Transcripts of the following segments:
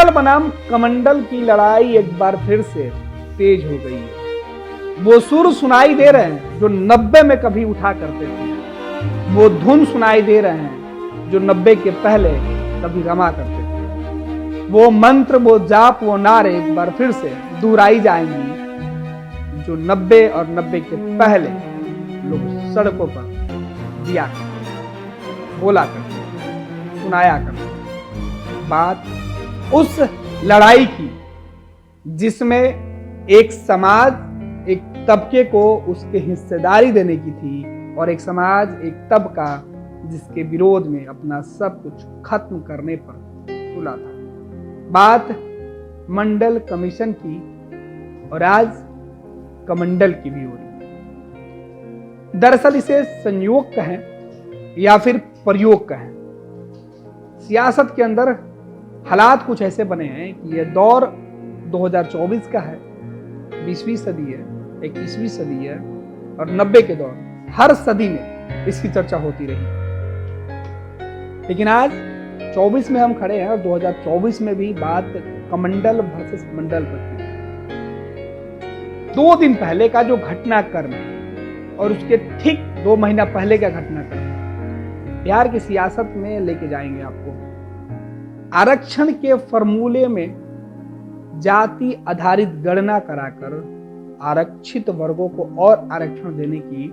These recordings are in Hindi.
मंडल बनाम कमंडल की लड़ाई एक बार फिर से तेज हो गई है। वो सुर सुनाई दे रहे हैं जो 90 में कभी उठा करते थे। वो धुन सुनाई दे रहे हैं जो 90 के पहले कभी रमा करते थे। वो मंत्र, वो जाप, वो नारे एक बार फिर से दोहराई जाएंगी जो 90 और 90 के पहले लोग सड़कों पर दिया करते, बोला करते, सुनाया करते। बात उस लड़ाई की जिसमें एक समाज एक तबके को उसके हिस्सेदारी देने की थी और एक समाज एक तबका जिसके विरोध में अपना सब कुछ खत्म करने पर तुला था। बात मंडल कमीशन की और आज कमंडल की भी हो रही है। दरअसल इसे संयोग कहें या फिर प्रयोग कहें, सियासत के अंदर हालात कुछ ऐसे बने हैं कि यह दौर 2024 का है, 20वीं सदी है, 21वीं सदी है और 90 के दौर, हर सदी में इसकी चर्चा होती रही। लेकिन आज 24 में हम खड़े हैं और 2024 में भी बात कमंडल वर्सेस मंडल पर की। 2 दिन पहले का जो घटनाक्रम और उसके ठीक 2 महीना पहले का घटनाक्रम बिहार की सियासत में लेके जाएंगे आपको। आरक्षण के फॉर्मूले में जाति आधारित गणना कराकर आरक्षित वर्गों को और आरक्षण देने की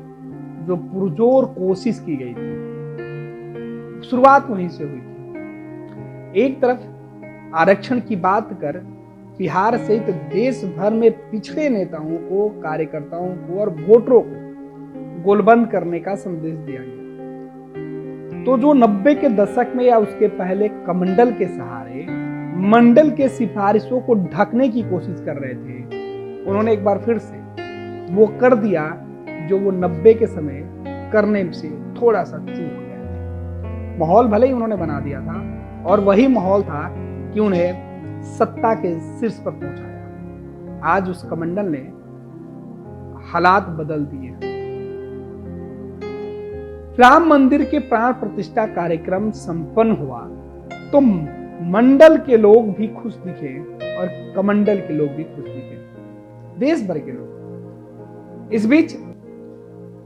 जो पुरजोर कोशिश की गई थी, शुरुआत वहीं से हुई थी। एक तरफ आरक्षण की बात कर बिहार सहित देश भर में पिछड़े नेताओं को, कार्यकर्ताओं को और वोटरों को गोलबंद करने का संदेश दिया गया। तो जो 90 के दशक में या उसके पहले कमंडल के सहारे मंडल के सिफारिशों को ढकने की कोशिश कर रहे थे, उन्होंने एक बार फिर से वो कर दिया जो वो 90 के समय करने से थोड़ा सा चूक गए थे। माहौल भले ही उन्होंने बना दिया था और वही माहौल था कि उन्हें सत्ता के शीर्ष पर पहुंचाया। आज उस कमंडल ने हालात बदल दिए। राम मंदिर के प्राण प्रतिष्ठा कार्यक्रम संपन्न हुआ तो मंडल के लोग भी खुश दिखे और कमंडल के लोग भी खुश दिखे, देश भर के लोग। इस बीच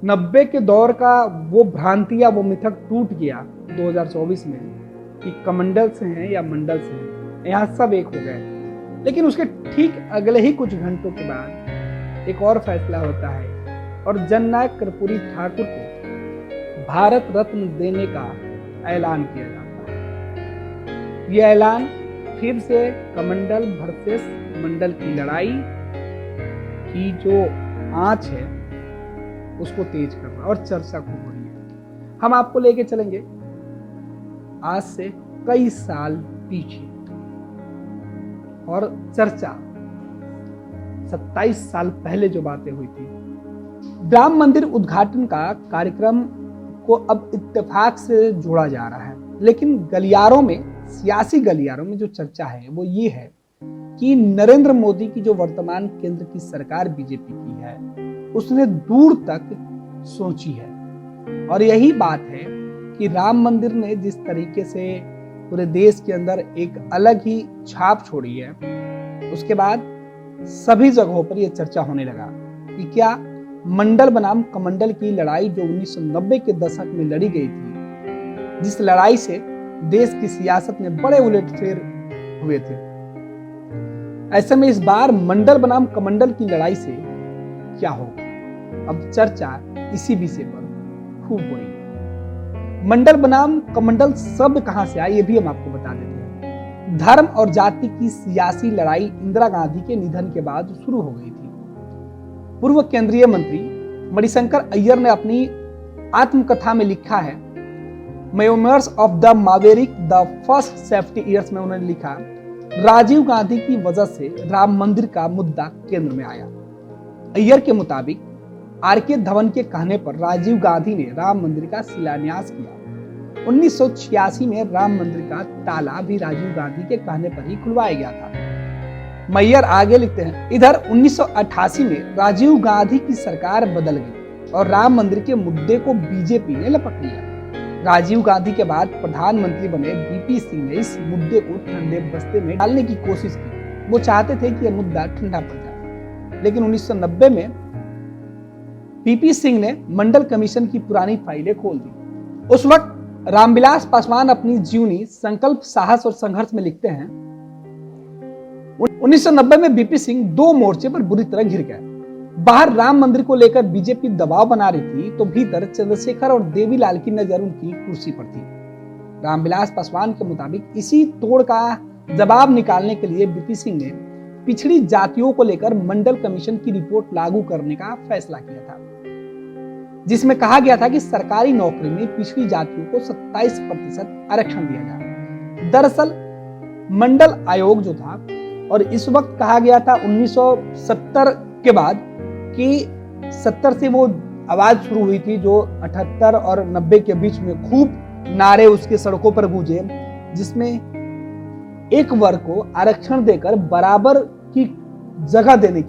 90 के दौर का वो भ्रांतियां, वो मिथक टूट गया 2024 में कि कमंडल से हैं या मंडल से हैं, यहां सब एक हो गए। लेकिन उसके ठीक अगले ही कुछ घंटों के बाद एक और फैसला होता है और जननायक कर्पूरी ठाकुर को भारत रत्न देने का ऐलान किया जाता है। यह ऐलान फिर से कमंडल वर्सेस मंडल की लड़ाई की जो आंच है उसको तेज कर रहा है और चर्चा खूब हो रही है। हम आपको लेके चलेंगे आज से कई साल पीछे और चर्चा 27 साल पहले जो बातें हुई थी। राम मंदिर उद्घाटन का कार्यक्रम को अब इत्तेफाक से जोड़ा जा रहा है, लेकिन गलियारों में, सियासी गलियारों में जो चर्चा है वो ये है कि नरेंद्र मोदी की जो वर्तमान केंद्र की सरकार बीजेपी की है, उसने दूर तक सोची है। और यही बात है कि राम मंदिर ने जिस तरीके से पूरे देश के अंदर एक अलग ही छाप छोड़ी है, उसके बाद सभी जगहों पर यह चर्चा होने लगा कि क्या मंडल बनाम कमंडल की लड़ाई जो 1990 के दशक में लड़ी गई थी, जिस लड़ाई से देश की सियासत में बड़े उलटफेर हुए थे, ऐसे में इस बार मंडल बनाम कमंडल की लड़ाई से क्या होगा? अब चर्चा इसी विषय पर खूब हो रही है। मंडल बनाम कमंडल शब्द कहां से आया ये भी हम आपको बता देते हैं। धर्म और जाति की सियासी लड़ाई इंदिरा गांधी के निधन के बाद शुरू हो गई थी। पूर्व केंद्रीय मंत्री मणिशंकर अय्यर ने अपनी आत्मकथा में लिखा है, memoirs of the maverick the first fifty years में उन्होंने लिखा, राजीव गांधी की वजह से राम मंदिर का मुद्दा केंद्र में आया। अय्यर के मुताबिक आर.के. धवन के कहने पर राजीव गांधी ने राम मंदिर का शिलान्यास किया। 1986 में राम मंदिर का ताला भी राजीव गांधी के कहने पर ही खुलवाया गया था। मैयर आगे लिखते हैं, इधर 1988 में राजीव गांधी की सरकार बदल गई और राम मंदिर के मुद्दे को बीजेपी ने लपक लिया। राजीव गांधी के बाद प्रधानमंत्री बने बीपी सिंह ने इस मुद्दे को ठंडे बस्ते में डालने की कोशिश की। वो चाहते थे कि यह मुद्दा ठंडा पड़ जाए, लेकिन 1990 में बीपी सिंह ने मंडल कमीशन की पुरानी फाइलें खोल दी। उस वक्त रामविलास पासवान अपनी जीवनी संकल्प, साहस और संघर्ष में लिखते हैं, 1990 में बीपी सिंह दो मोर्चे पर बुरी तरह घिर गए। बाहर राम मंदिर को लेकर बीजेपी दबाव बना रही थी, तो भीतर चंद्रशेखर और देवीलाल की नजर उनकी कुर्सी पर थी। रामविलास पासवान के मुताबिक इसी तोड़ का जवाब निकालने के लिए बीपी सिंह ने पिछड़ी जातियों को लेकर मंडल कमीशन की रिपोर्ट लागू करने का फैसला किया था, जिसमें कहा गया था कि सरकारी नौकरी में पिछड़ी जातियों को 27% आरक्षण दिया जाए। दरअसल मंडल आयोग जो था, और इस वक्त कहा गया था 1970 के बाद कि 70 से वो आवाज शुरू हुई थी जो 78 और 90 के बीच में खूब नारे उसके सड़कों पर गूंजे, जिसमें एक वर्ग को आरक्षण देकर बराबर की जगह देने